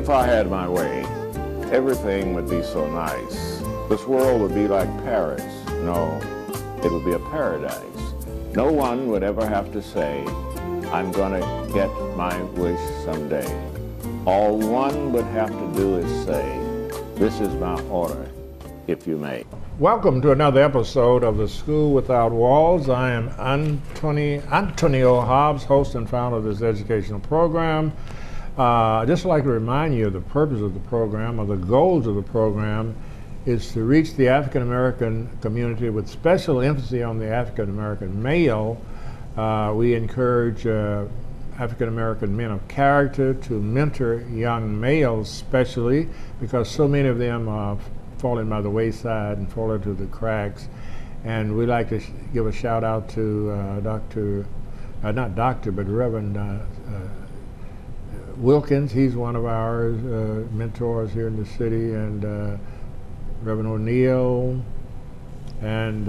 If I had my way, everything would be so nice. This world would be like Paris. No, it would be a paradise. No one would ever have to say, I'm gonna get my wish someday. All one would have to do is say, this is my order, if you may. Welcome to another episode of The School Without Walls. I am Antonio Hobbs, host and founder of this educational program. I'd just like to remind you of the purpose of the program, or the goals of the program, is to reach the African American community with special emphasis on the African American male. We encourage African American men of character to mentor young males, especially because so many of them are falling by the wayside and falling through the cracks. And we'd like to give a shout out to Reverend Wilkins. He's one of our mentors here in the city, and Reverend O'Neill, and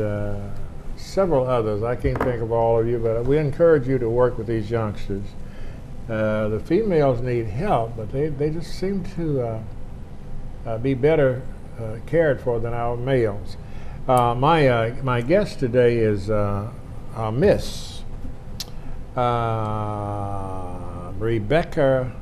several others. I can't think of all of you, but we encourage you to work with these youngsters. The females need help, but they just seem to be better cared for than our males. My guest today is Miss Rebecca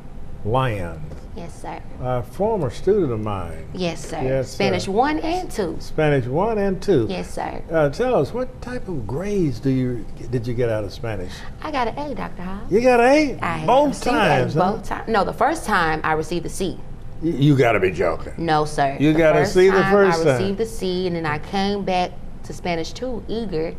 Lyons. Yes, sir. A former student of mine. Yes, sir. Yes, Spanish 1 and 2. Spanish 1 and 2. Yes, sir. Tell us, what type of grades did you get out of Spanish? I got an A, Dr. Hobbs. You got an A? I Both times, huh? Both times. No, the first time I received a C. You got to be joking. No, sir. You got a C the first time? I received a C, and then I came back to Spanish 2 eager.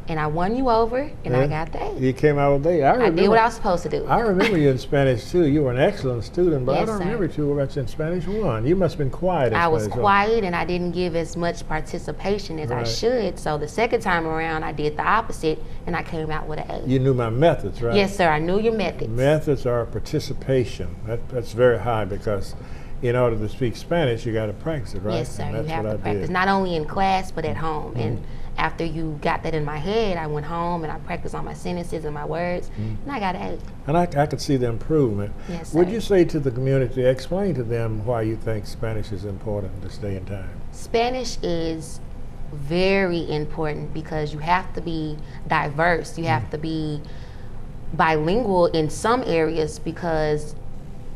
And I won you over, and I got the A. You came out with A. I did what I was supposed to do. I remember you in Spanish 2. You were an excellent student, but yes, I don't remember too much in Spanish 1. You must have been quiet. I was quiet, and I didn't give as much participation as I should. So the second time around, I did the opposite, and I came out with an A. You knew my methods, right? Yes, sir. I knew your methods. Methods are participation. That's very high, because in order to speak Spanish, you got to practice it, right? Yes, sir. You have to practice, not only in class, but at home. And after you got that in my head, I went home and I practiced on my sentences and my words, and I got an A. And I could see the improvement. Yes, sir. Would you say to the community, explain to them why you think Spanish is important this day and time? Spanish is very important because you have to be diverse. You have to be bilingual in some areas, because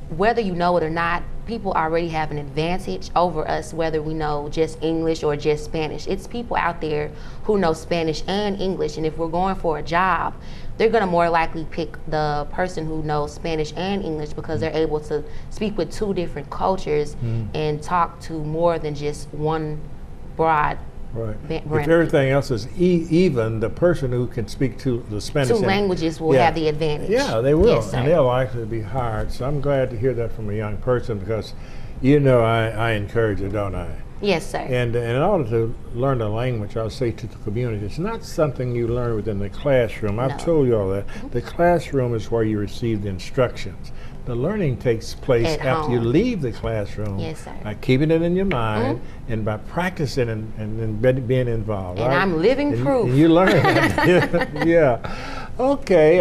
whether you know it or not, people already have an advantage over us, whether we know just English or just Spanish. It's people out there who know Spanish and English, and if we're going for a job, they're gonna more likely pick the person who knows Spanish and English, because they're able to speak with two different cultures and talk to more than just one broad. Right. If everything else is even, the person who can speak to the Spanish two languages will have the advantage. Yeah, they will, yes, and they'll likely be hired. So I'm glad to hear that from a young person, because you know I encourage it, don't I? Yes, sir. And in order to learn the language, I'll say to the community, it's not something you learn within the classroom. I've told you all that. The classroom is where you receive the instructions. The learning takes place after you leave the classroom. Yes, sir. By keeping it in your mind and by practicing and being involved. And right? I'm living proof. And you learn that. Yeah. Okay,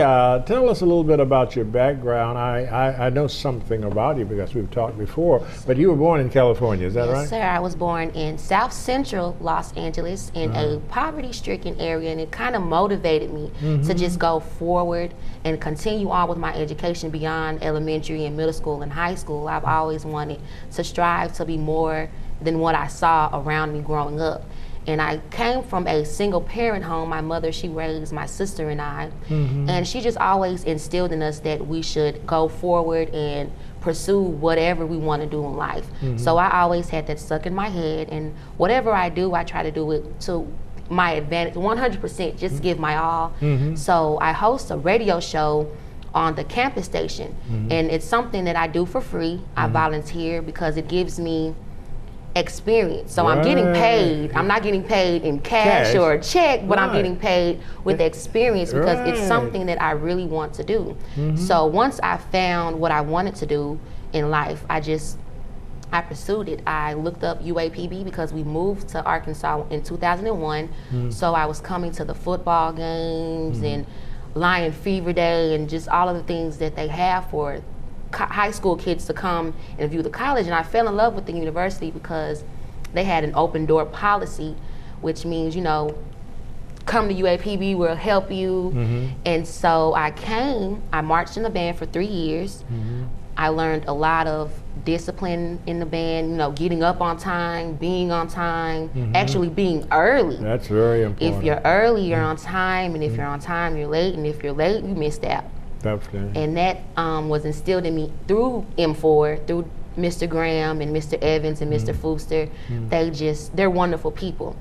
tell us a little bit about your background. I know something about you because we've talked before, but you were born in California, is that right? Yes, sir. I was born in South Central Los Angeles in a poverty-stricken area, and it kind of motivated me to just go forward and continue on with my education beyond elementary and middle school and high school. I've always wanted to strive to be more than what I saw around me growing up. And I came from a single parent home. My mother, she raised my sister and I, and she just always instilled in us that we should go forward and pursue whatever we want to do in life. So I always had that stuck in my head, and whatever I do, I try to do it to my advantage, 100%, just give my all. So I host a radio show on the campus station, and it's something that I do for free. I volunteer because it gives me experience. So I'm getting paid. I'm not getting paid in cash or a check, but I'm getting paid with experience because it's something that I really want to do. So once I found what I wanted to do in life, I pursued it. I looked up UAPB because we moved to Arkansas in 2001. So I was coming to the football games and Lion Fever Day and just all of the things that they have for high school kids to come and view the college, and I fell in love with the university because they had an open door policy, which means, you know, come to UAPB, we'll help you. And so I marched in the band for 3 years. I learned a lot of discipline in the band, you know, getting up on time, being on time, actually being early. That's very important. If you're early, you're on time, and if you're on time, you're late, and if you're late, you missed out. Definitely. And that was instilled in me through M4, through Mr. Graham and Mr. Evans and Mr. Fooster. They're wonderful people.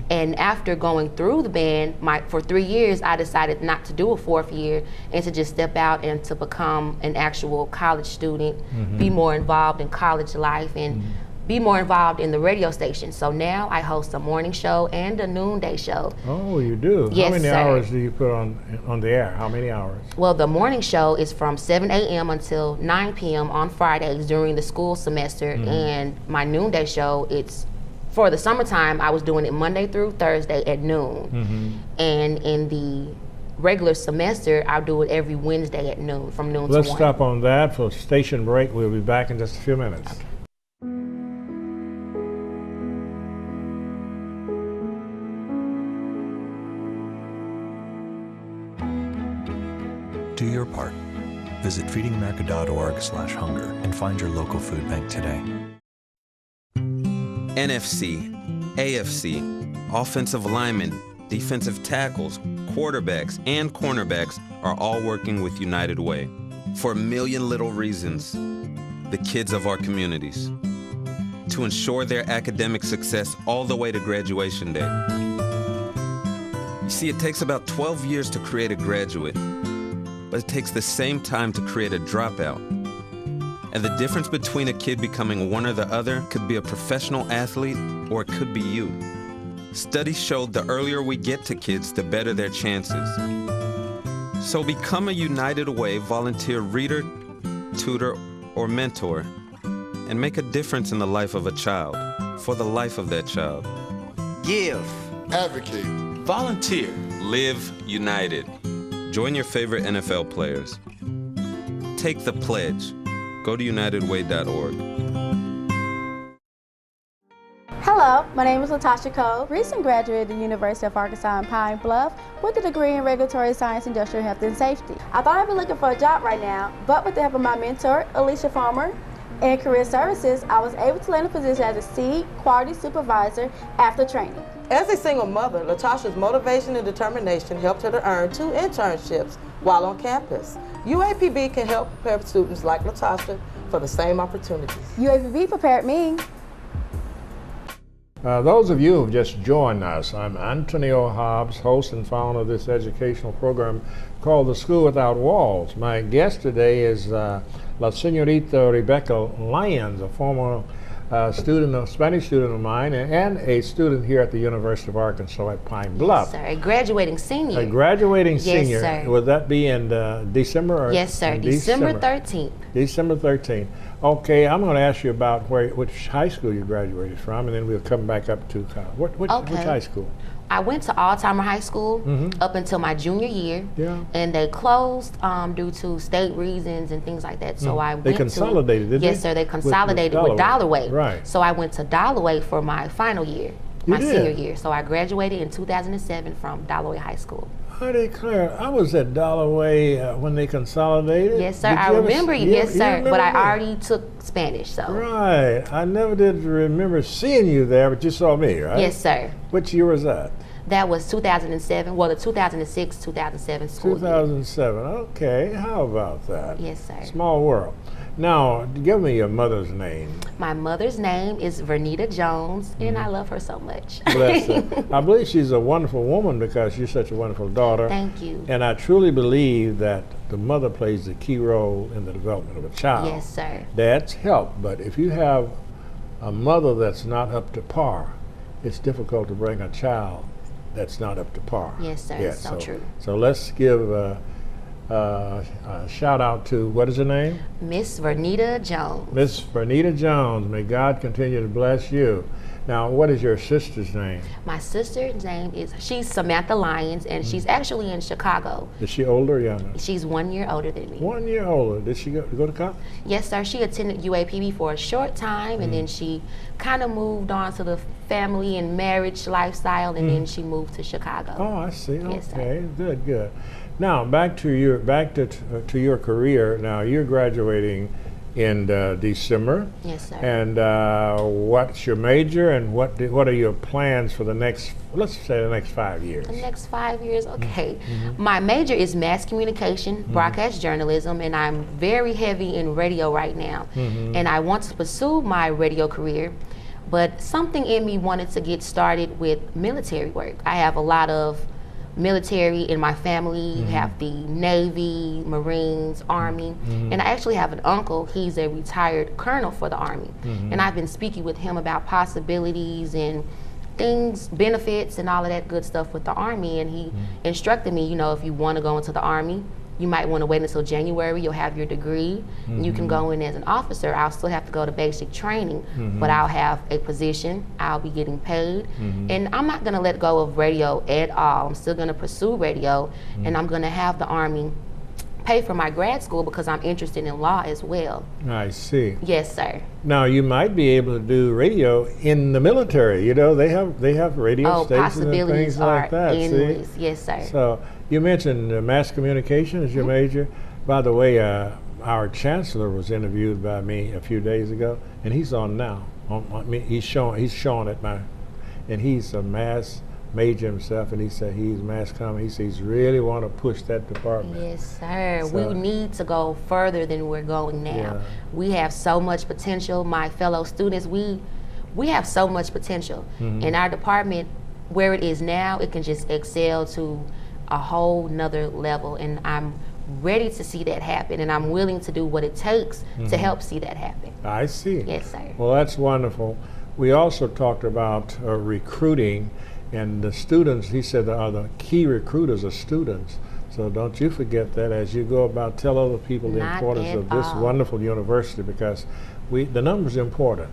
And after going through the band for 3 years, I decided not to do a 4th year and to just step out and to become an actual college student, be more involved in college life, and be more involved in the radio station. So now I host a morning show and a noonday show. Oh, you do? Yes, How many sir. hours do you put on the air? How many hours? Well, the morning show is from 7 a.m. until 9 p.m. on Fridays during the school semester, and my noonday show, it's for the summertime. I was doing it Monday through Thursday at noon, and in the regular semester, I'll do it every Wednesday at noon, from noon to 1. Let's stop on that for station break. We'll be back in just a few minutes. Okay. Do your part. Visit feedingamerica.org/hunger and find your local food bank today. NFC, AFC, offensive linemen, defensive tackles, quarterbacks, and cornerbacks are all working with United Way for a million little reasons. The kids of our communities. To ensure their academic success all the way to graduation day. You see, it takes about 12 years to create a graduate, but it takes the same time to create a dropout. And the difference between a kid becoming one or the other could be a professional athlete, or it could be you. Studies showed the earlier we get to kids, the better their chances. So become a United Way volunteer reader, tutor, or mentor, and make a difference in the life of a child, for the life of that child. Give. Advocate. Volunteer. Live united. Join your favorite NFL players. Take the pledge. Go to unitedway.org. Hello, my name is Latasha Cole, recent graduate of the University of Arkansas in Pine Bluff with a degree in Regulatory Science, Industrial Health, and Safety. I thought I'd be looking for a job right now, but with the help of my mentor, Alicia Farmer, and Career Services, I was able to land a position as a seed quality supervisor after training. As a single mother, Latasha's motivation and determination helped her to earn 2 internships while on campus. UAPB can help prepare students like Latasha for the same opportunities. UAPB prepared me. Those of you who have just joined us, I'm Antonio Hobbs, host and founder of this educational program called The School Without Walls. My guest today is La Señorita Rebecca Lyons, a former Spanish student of mine, and a student here at the University of Arkansas at Pine Bluff. Yes, sir. A graduating senior. A graduating Yes, senior. sir. Would that be in December? Or Yes, sir. December 13th. December 13th. Okay, I'm going to ask you about which high school you graduated from, and then we'll come back up to which high school? I went to Altimer High School up until my junior year, and they closed due to state reasons and things like that. So I went They consolidated, didn't they? Yes, sir. They consolidated with Dollarway. Right. So I went to Dollarway for my final year, my senior year. So I graduated in 2007 from Dollarway High School. I declare, I was at Dollarway when they consolidated. Yes, sir. I remember you. Yes, sir. But I already took Spanish, so. Right. I never did remember seeing you there, but you saw me, right? Yes, sir. Which year was that? That was 2007. Well, the 2006-2007 school year. 2007. Okay. How about that? Yes, sir. Small world. Now, give me your mother's name. My mother's name is Vernita Jones, and I love her so much. Bless her. I believe she's a wonderful woman because you're such a wonderful daughter. Thank you. And I truly believe that the mother plays a key role in the development of a child. Yes, sir. Dads help, but if you have a mother that's not up to par, it's difficult to bring a child that's not up to par. Yes, sir. Yeah, so true. So let's give Shout out to, what is her name? Miss Vernita Jones. Miss Vernita Jones. May God continue to bless you. Now, what is your sister's name? My sister's name is, she's Samantha Lyons, and she's actually in Chicago. Is she older or younger? She's 1 year older than me. 1 year older. Did she go to college? Yes, sir. She attended UAPB for a short time, and then she kind of moved on to the family and marriage lifestyle, and then she moved to Chicago. Oh, I see. Yes, Okay, good, good. Now, back to your career. Now, you're graduating in December. Yes, sir. And what's your major, and what are your plans for the next, let's say, the next 5 years? The next 5 years, okay. My major is mass communication, broadcast journalism, and I'm very heavy in radio right now. And I want to pursue my radio career, but something in me wanted to get started with military work. I have a lot of military in my family. You have the Navy, Marines, Army, and I actually have an uncle. He's a retired colonel for the Army, and I've been speaking with him about possibilities and things, benefits, and all of that good stuff with the Army, and he instructed me, you know, if you want to go into the Army, you might want to wait until January. You'll have your degree. You can go in as an officer. I'll still have to go to basic training, but I'll have a position. I'll be getting paid. And I'm not going to let go of radio at all. I'm still going to pursue radio, and I'm going to have the Army pay for my grad school because I'm interested in law as well. I see. Yes, sir. Now, you might be able to do radio in the military. You know, they have radio stations and things like that. Endless. See? Yes, sir. So you mentioned mass communication as your major. By the way, our chancellor was interviewed by me a few days ago, and he's on now. He's showing it now, and he's a mass major himself, and he said he's mass comm. He says he's really want to push that department. Yes, sir. So, we need to go further than we're going now. Yeah. We have so much potential. My fellow students, we have so much potential. In our department, where it is now, it can just excel to a whole nother level, and I'm ready to see that happen, and I'm willing to do what it takes to help see that happen. I see. Yes, sir. Well, that's wonderful. We also talked about recruiting, and the students, he said, the key recruiters are students. So don't you forget that as you go about, tell other people the Not importance at of this all. wonderful university, because the numbers are important.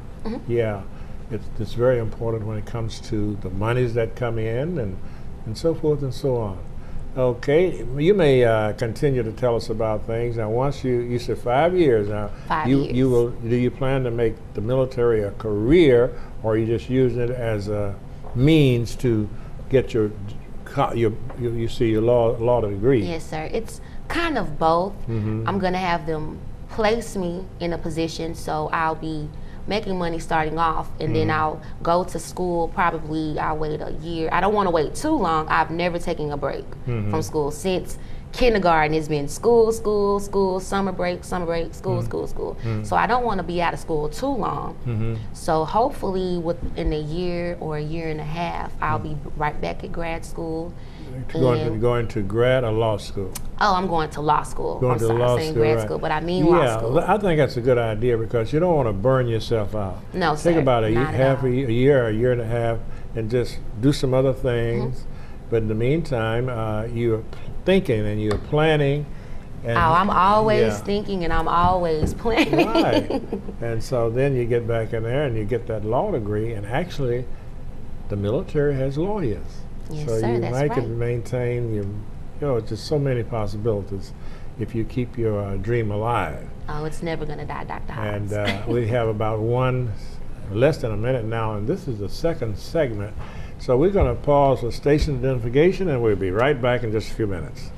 Yeah, it's very important when it comes to the monies that come in and so forth and so on. Okay, you may continue to tell us about things. Now, once you said 5 years now, 5 you years. will. Do you plan to make the military a career, or are you just using it as a means to get your law degree? Yes, sir. It's kind of both. I'm going to have them place me in a position, so I'll be making money starting off, and then I'll go to school. Probably I'll wait a year. I don't want to wait too long. I've never taken a break from school since kindergarten. It's been school, summer break, school. So I don't want to be out of school too long. So hopefully within a year or a year and a half, I'll be right back at grad school. Going to grad or law school? Oh, I'm going to law school. Going I'm to sorry, law I'm saying school, grad right. school, but I mean law school. I think that's a good idea, because you don't want to burn yourself out. No, Take sir, about a not at half all. a year and a half, and just do some other things. But in the meantime, you're thinking and you're planning. And I'm always thinking, and I'm always planning. Right. And so then you get back in there and you get that law degree, and actually the military has lawyers. Yes, so sir, you that's might right. can maintain just so many possibilities if you keep your dream alive. Oh, it's never going to die, Dr. Hobbs. And we have about less than a minute now, and this is the second segment. So we're going to pause for station identification, and we'll be right back in just a few minutes.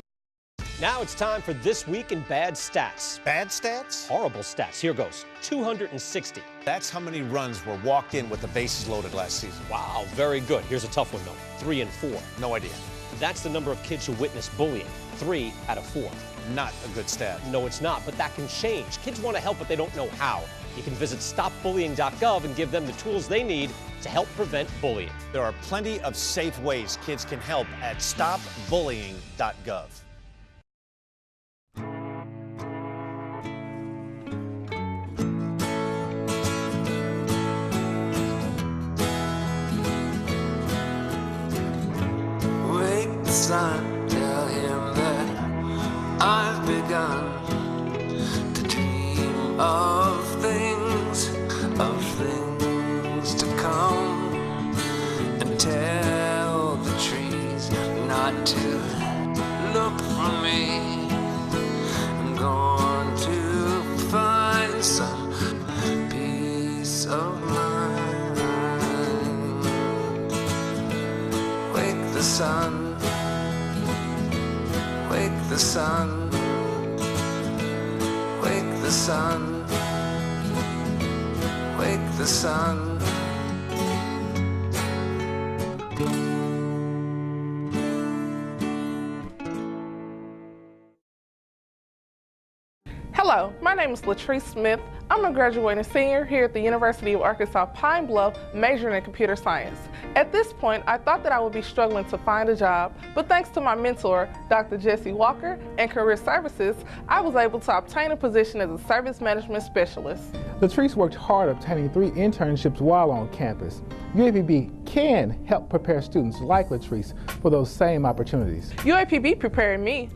Now it's time for This Week in Bad Stats. Bad stats? Horrible stats. Here goes. 260. That's how many runs were walked in with the bases loaded last season. Wow, very good. Here's a tough one, though. 3 and 4. No idea. That's the number of kids who witness bullying. 3 out of 4. Not a good stat. No, it's not, but that can change. Kids want to help, but they don't know how. You can visit stopbullying.gov and give them the tools they need to help prevent bullying. There are plenty of safe ways kids can help at stopbullying.gov. Wake the sun, tell him that I'm begun to dream of things to come, and tell the trees not to look for me. I'm going to find some peace of mind. Wake the sun, wake the sun, wake the sun, wake the sun. Hello, my name is Latrice Smith. I'm a graduating senior here at the University of Arkansas Pine Bluff, majoring in computer science. At this point, I thought that I would be struggling to find a job, but thanks to my mentor, Dr. Jesse Walker, and Career Services, I was able to obtain a position as a service management specialist. Latrice worked hard obtaining 3 internships while on campus. UAPB can help prepare students like Latrice for those same opportunities. UAPB prepared me.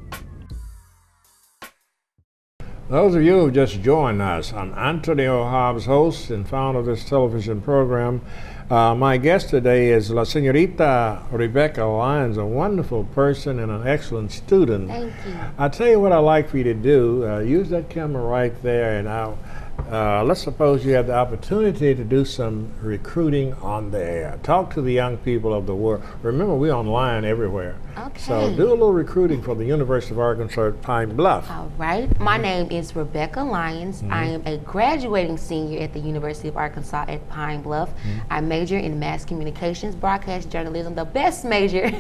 Those of you who have just joined us, I'm Antonio Hobbs, host and founder of this television program. My guest today is La Señorita Rebecca Lyons, a wonderful person and an excellent student. Thank you. I'll tell you what I'd like for you to do. Use that camera right there, and let's suppose you have the opportunity to do some recruiting on the air. Talk to the young people of the world. Remember, we're online everywhere. Okay. So do a little recruiting for the University of Arkansas at Pine Bluff. All right. My name is Rebecca Lyons. I am a graduating senior at the University of Arkansas at Pine Bluff. I major in mass communications, broadcast journalism, the best major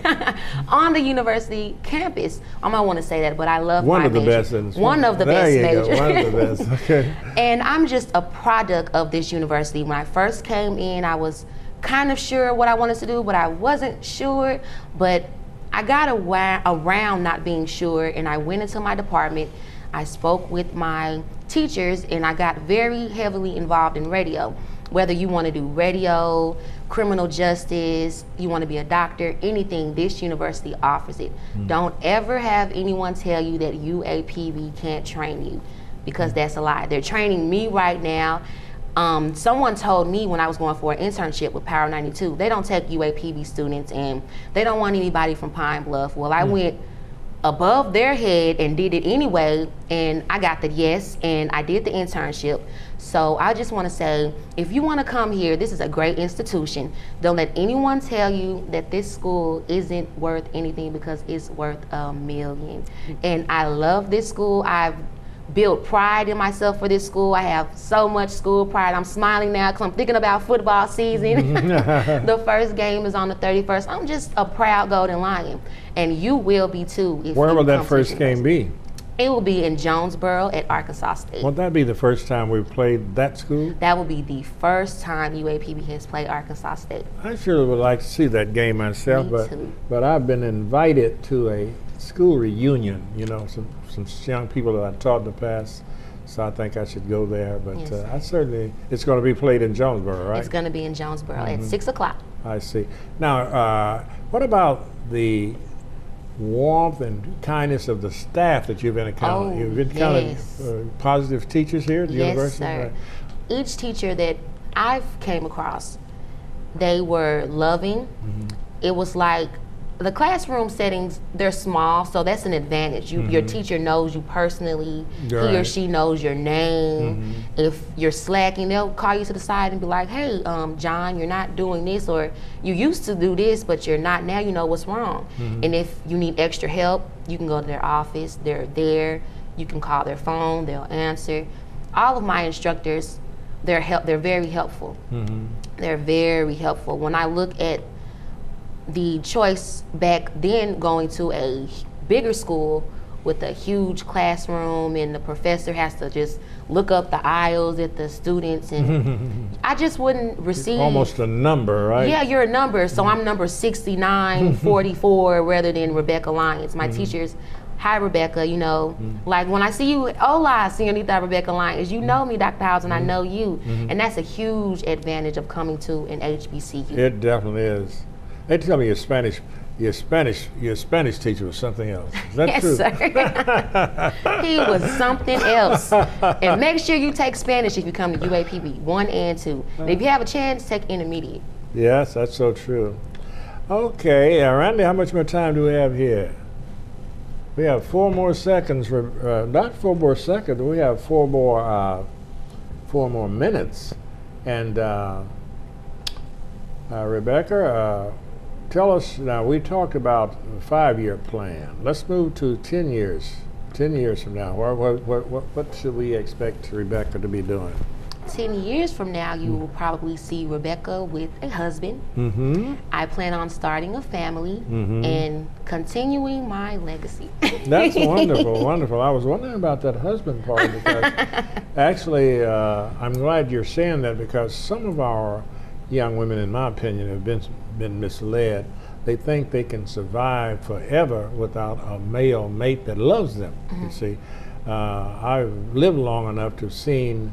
on the university campus. I might want to say that, but I love one my of the major. best. In one of the best majors. One of the best. Okay. And I'm just a product of this university. When I first came in, I was kind of sure what I wanted to do, but I wasn't sure. But I got around not being sure, and I went into my department. I spoke with my teachers, and I got very heavily involved in radio. Whether you want to do radio, criminal justice, you want to be a doctor, anything, this university offers it. Don't ever have anyone tell you that UAPB can't train you, because that's a lie. They're training me right now. Someone told me when I was going for an internship with Power 92, they don't take UAPB students and they don't want anybody from Pine Bluff. Well, I went above their head and did it anyway, and I got the yes, and I did the internship. So I just want to say, if you want to come here, this is a great institution. Don't let anyone tell you that this school isn't worth anything, because it's worth $1 million. And I love this school. I've built pride in myself for this school. I have so much school pride. I'm smiling now because I'm thinking about football season. The first game is on the 31st. I'm just a proud Golden Lion, and you will be too. If Where will that first game be? It will be in Jonesboro at Arkansas State. Won't that be the first time we've played that school? That will be the first time UAPB has played Arkansas State. I sure would like to see that game myself, Me too. but I've been invited to a school reunion, you know, some young people that I taught in the past, so I think I should go there. But Yes. I certainly, it's going to be played in Jonesboro, right? It's going to be in Jonesboro at 6 o'clock. I see. Now, what about the warmth and kindness of the staff that you've been encountering? You've been encountering positive teachers here at the university? Yes, sir. Each teacher that I've came across, they were loving. It was like, the classroom settings, they're small, so that's an advantage. Your teacher knows you personally. He or she knows your name. If you're slacking, they'll call you to the side and be like, hey, John, you're not doing this, or you used to do this, but you're not now, you know what's wrong. And if you need extra help, you can go to their office, they're there. You can call their phone, they'll answer. All of my instructors, they're very helpful. They're very helpful. When I look at the choice back then, going to a bigger school with a huge classroom and the professor has to just look up the aisles at the students, and I just wouldn't receive. Almost a number, right? Yeah, you're a number, so I'm number 6944 rather than Rebecca Lyons. My teachers, hi Rebecca, you know, like when I see you, hola, Señorita Rebecca Lyons, you know me, Dr. Howes, and I know you. And that's a huge advantage of coming to an HBCU. It definitely is. They tell me your Spanish your Spanish teacher was something else. Is that Yes, true? sir. He was something else. And make sure you take Spanish if you come to UAPB, 1 and 2. And if you have a chance, take intermediate. Yes, that's so true. Okay, Randy, how much more time do we have here? We have 4 more seconds. Not 4 more seconds. We have 4 more minutes. And Rebecca, tell us now. We talked about a 5-year plan. Let's move to 10 years. 10 years from now, what should we expect Rebecca to be doing? 10 years from now, you will probably see Rebecca with a husband. Mm-hmm. I plan on starting a family Mm-hmm. and continuing my legacy. That's wonderful, wonderful. I was wondering about that husband part because actually, I'm glad you're saying that because some of our young women, in my opinion, have been misled. They think they can survive forever without a male mate that loves them. Mm-hmm. You see, I've lived long enough to have seen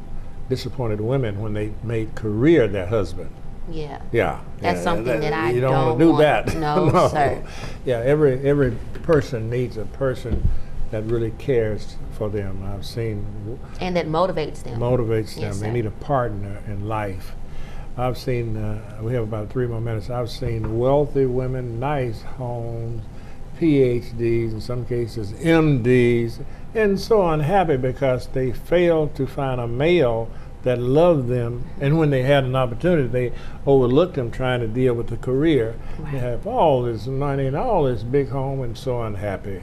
disappointed women when they made career their husband. Yeah. Yeah. That's something that I you don't want to do want. that. No, sir. Yeah, every person needs a person that really cares for them. I've seen And that motivates them. Motivates them. Yes, They sir. need a partner in life. I've seen. We have about 3 more minutes. I've seen wealthy women, nice homes, PhDs, in some cases MDs, and so unhappy because they failed to find a male that loved them, and when they had an opportunity, they overlooked them trying to deal with the career. Right. They have all this money and all this big home and so unhappy.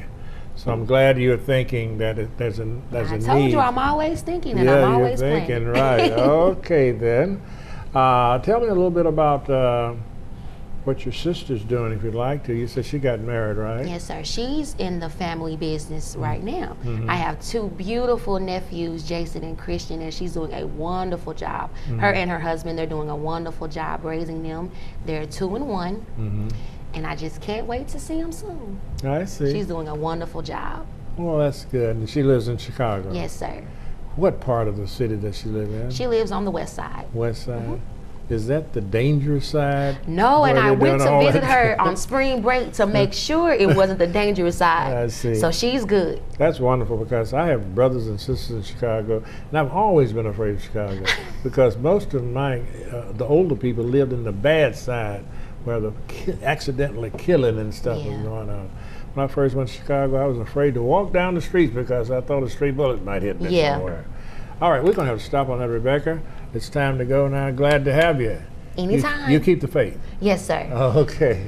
So I'm glad you're thinking that there's a need. I told you I'm always thinking and Yeah, I'm always you're thinking, planning. right. Okay, then. Tell me a little bit about what your sister's doing, if you'd like to. You said she got married, right? Yes, sir. She's in the family business right now. Mhm. I have 2 beautiful nephews, Jason and Christian, and she's doing a wonderful job. Mhm. Her and her husband, they're doing a wonderful job raising them. They're 2 and 1, Mm-hmm. and I just can't wait to see them soon. I see. She's doing a wonderful job. Well, that's good. And she lives in Chicago. Yes, sir. What part of the city does she live in? She lives on the west side. West side. Is that the dangerous side? No, and Where I they're went doing to all visit that? her on spring break to make sure it wasn't the dangerous side. I see. So she's good. That's wonderful because I have brothers and sisters in Chicago, and I've always been afraid of Chicago because most of the older people lived in the bad side where the accidentally killing and stuff was going on. When I first went to Chicago, I was afraid to walk down the streets because I thought a stray bullet might hit me somewhere. All right, we're going to have to stop on that, Rebecca. It's time to go now. Glad to have you. Anytime. You keep the faith. Yes, sir. Okay.